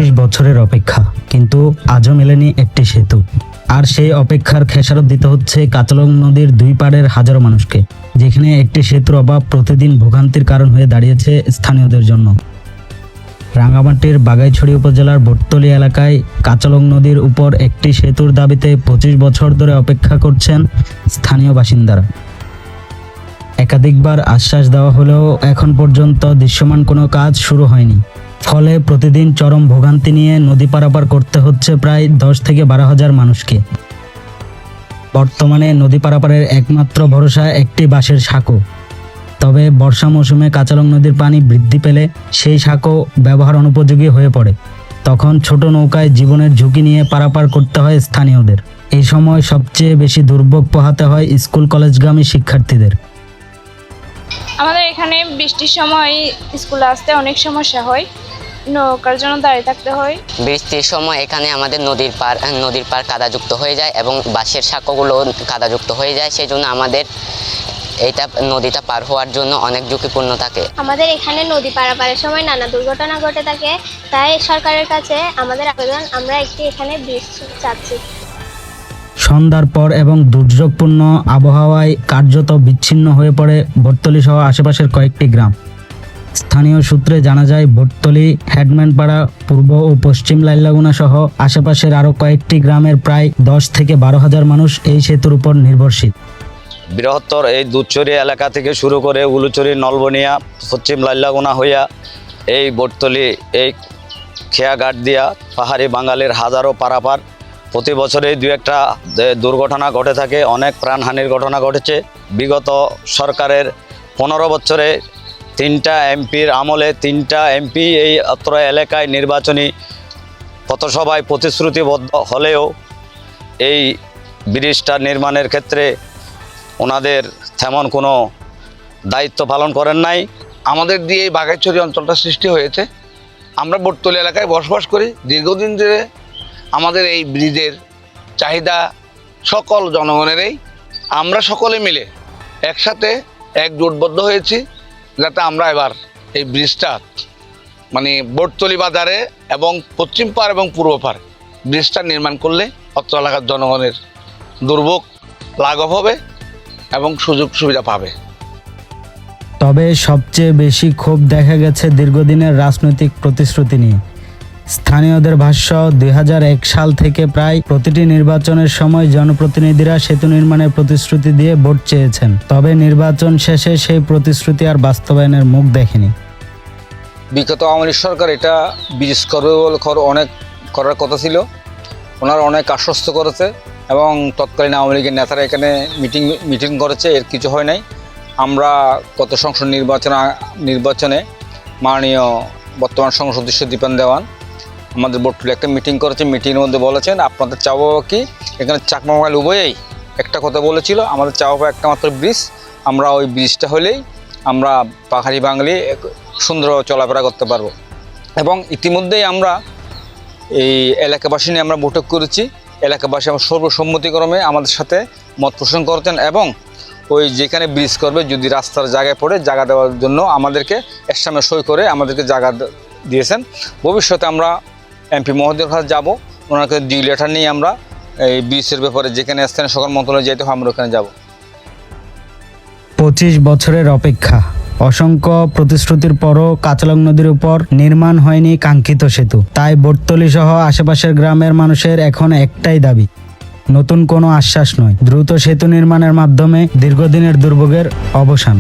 25 বছরের অপেক্ষা, কিন্তু আজও মেলেনি একটি সেতু। আর সেই অপেক্ষার খেসারত দিতে হচ্ছে কাঁচালং নদীর দুই পাড়ের হাজারো মানুষকে, যেখানে একটি সেতুর অভাব প্রতিদিন ভোগান্তির কারণ হয়ে দাঁড়িয়েছে স্থানীয়দের জন্য। রাঙ্গামাটির বাগাইছড়ি উপজেলার ভটতলী এলাকায় কাঁচালং নদীর উপর একটি সেতুর দাবিতে 25 বছর ধরে অপেক্ষা করছেন স্থানীয় বাসিন্দারা। একাধিকবার আশ্বাস দেওয়া হলেও এখন পর্যন্ত দৃশ্যমান কোনো কাজ শুরু হয়নি। ফলে প্রতিদিন চরম ভোগান্তি নিয়ে নদী পারাপার করতে হচ্ছে প্রায় 10 থেকে 12 হাজার মানুষকে। বর্তমানে নদী পারাপারের একমাত্র ভরসা একটি বাঁশের সাঁকো। তবে বর্ষা মৌসুমে কাঁচালং নদীর পানি বৃদ্ধি পেলে সেই সাঁকো ব্যবহার অনুপযোগী হয়ে পড়ে। তখন ছোট নৌকায় জীবনের ঝুঁকি নিয়ে পারাপার করতে হয় স্থানীয়দের। এই সময় সবচেয়ে বেশি দুর্ভোগ পোহাতে হয় স্কুল কলেজগামী শিক্ষার্থীদের। আমাদের এখানে বৃষ্টির সময় স্কুলে আসতে অনেক সমস্যা হয়, নৌকার জন্য দাঁড়িয়ে থাকতে হয়। বৃষ্টির সময় এখানে আমাদের নদীর পার কাদাযুক্ত হয়ে যায় এবং বাঁশের সাঁকোগুলো কাদাযুক্ত হয়ে যায়, সেই জন্য আমাদের নদীটা পার হওয়ার জন্য অনেক ঝুঁকিপূর্ণ থাকে। আমাদের এখানে নদী পারাপারের সময় নানা দুর্ঘটনা ঘটে থাকে, তাই সরকারের কাছে আমাদের আবেদন, আমরা একটি এখানে ব্রিজ চাচ্ছি। সন্ধ্যার পর এবং দুর্যোগপূর্ণ আবহাওয়ায় কার্যত বিচ্ছিন্ন হয়ে পড়ে ভটতলী সহ আশেপাশের কয়েকটি গ্রাম। স্থানীয় সূত্রে জানা যায়, ভটতলী, হেডম্যানপাড়া, পূর্ব ও পশ্চিম লাইলাগুনা সহ আশেপাশের আরও কয়েকটি গ্রামের প্রায় 10 থেকে 12 হাজার মানুষ এই সেতুর উপর নির্ভরশীল। বৃহত্তর এই দুধচরি এলাকা থেকে শুরু করে উলুচরি, নলবনিয়া, পশ্চিম লাইলাগুনা হইয়া এই ভটতলী, এই খেয়াঘাট দিয়া পাহাড়ি বাঙালির হাজারো পারাপার। প্রতি বছরেই দু একটা দুর্ঘটনা ঘটে থাকে, অনেক প্রাণহানির ঘটনা ঘটেছে। বিগত সরকারের 15 বছরে 3টা এমপির আমলে 3টা এমপি এই অত্র এলাকায় নির্বাচনী পথসভায় প্রতিশ্রুতিবদ্ধ হলেও এই ব্রিজটা নির্মাণের ক্ষেত্রে ওনাদের তেমন কোনো দায়িত্ব পালন করেন নাই। আমাদের দিয়ে এই বাগাইছড়ি অঞ্চলটা সৃষ্টি হয়েছে। আমরা ভটতলী এলাকায় বসবাস করি। দীর্ঘদিন ধরে আমাদের এই ব্রিজের চাহিদা সকল জনগণেরই। আমরা সকলে মিলে একসাথে একজোটবদ্ধ হয়েছি যাতে আমরা এবার এই ব্রিজটা মানে ভটতলী বাজারে এবং পশ্চিম পাড় এবং পূর্ব পাড় ব্রিজটা নির্মাণ করলে অত্র এলাকার জনগণের দুর্ভোগ লাঘব হবে এবং সুযোগ সুবিধা পাবে। তবে সবচেয়ে বেশি ক্ষোভ দেখা গেছে দীর্ঘদিনের রাজনৈতিক প্রতিশ্রুতি নিয়ে। স্থানীয়দের ভাষ্য, 2001 সাল থেকে প্রায় প্রতিটি নির্বাচনের সময় জনপ্রতিনিধিরা সেতু নির্মাণের প্রতিশ্রুতি দিয়ে ভোট চেয়েছেন। তবে নির্বাচন শেষে সেই প্রতিশ্রুতি আর বাস্তবায়নের মুখ দেখেনি। বিগত আওয়ামী লীগ সরকার এটা ব্রিজ করবে বলে অনেক করার কথা ছিল, ওনারা অনেক আশ্বস্ত করেছে এবং তৎকালীন আওয়ামী লীগের নেতারা এখানে মিটিং করেছে, এর কিছু হয় নাই। আমরা গত সংসদ নির্বাচনে মাননীয় বর্তমান সংসদ সদস্য দীপান দেওয়ান আমাদের ভটতলী একটা মিটিং করেছে। মিটিংয়ের মধ্যে বলেছেন, আপনাদের চাওয়া কি, এখানে চাকমা বাঙালি উভয়েই একটা কথা বলেছিল, আমাদের চাওয়া একটা মাত্র ব্রিজ। আমরা ওই ব্রিজটা হলেই আমরা পাহাড়ি বাঙালি সুন্দরভাবে চলাফেরা করতে পারবো। এবং ইতিমধ্যেই আমরা এই এলাকাবাসী নিয়ে আমরা বৈঠক করেছি। এলাকাবাসী আমার সর্বসম্মতিক্রমে আমাদের সাথে মত পোষণ করতেন এবং ওই যেখানে ব্রিজ করবে যদি রাস্তার জায়গায় পড়ে জায়গা দেওয়ার জন্য আমাদেরকে এর সামনে সই করে আমাদেরকে জায়গা দিয়েছেন। ভবিষ্যতে আমরা এমপি মহোদয়ের কাছে যাব, ওনাকে ডিউ লেটার নিয়ে আমরা এই ব্রিজের ব্যাপারে যেখানে স্থানীয় সরকার মন্ত্রণালয়ে যেতে হয় আমরা ওখানে যাব। 25 বছরের অপেক্ষা, অসংখ্য প্রতিশ্রুতির পরও কাঁচালং নদীর উপর নির্মাণ হয়নি কাঙ্ক্ষিত সেতু। তাই ভটতলী সহ আশেপাশের গ্রামের মানুষের এখন একটাই দাবি, নতুন কোনো আশ্বাস নয়, দ্রুত সেতু নির্মাণের মাধ্যমে দীর্ঘদিনের দুর্ভোগের অবসান।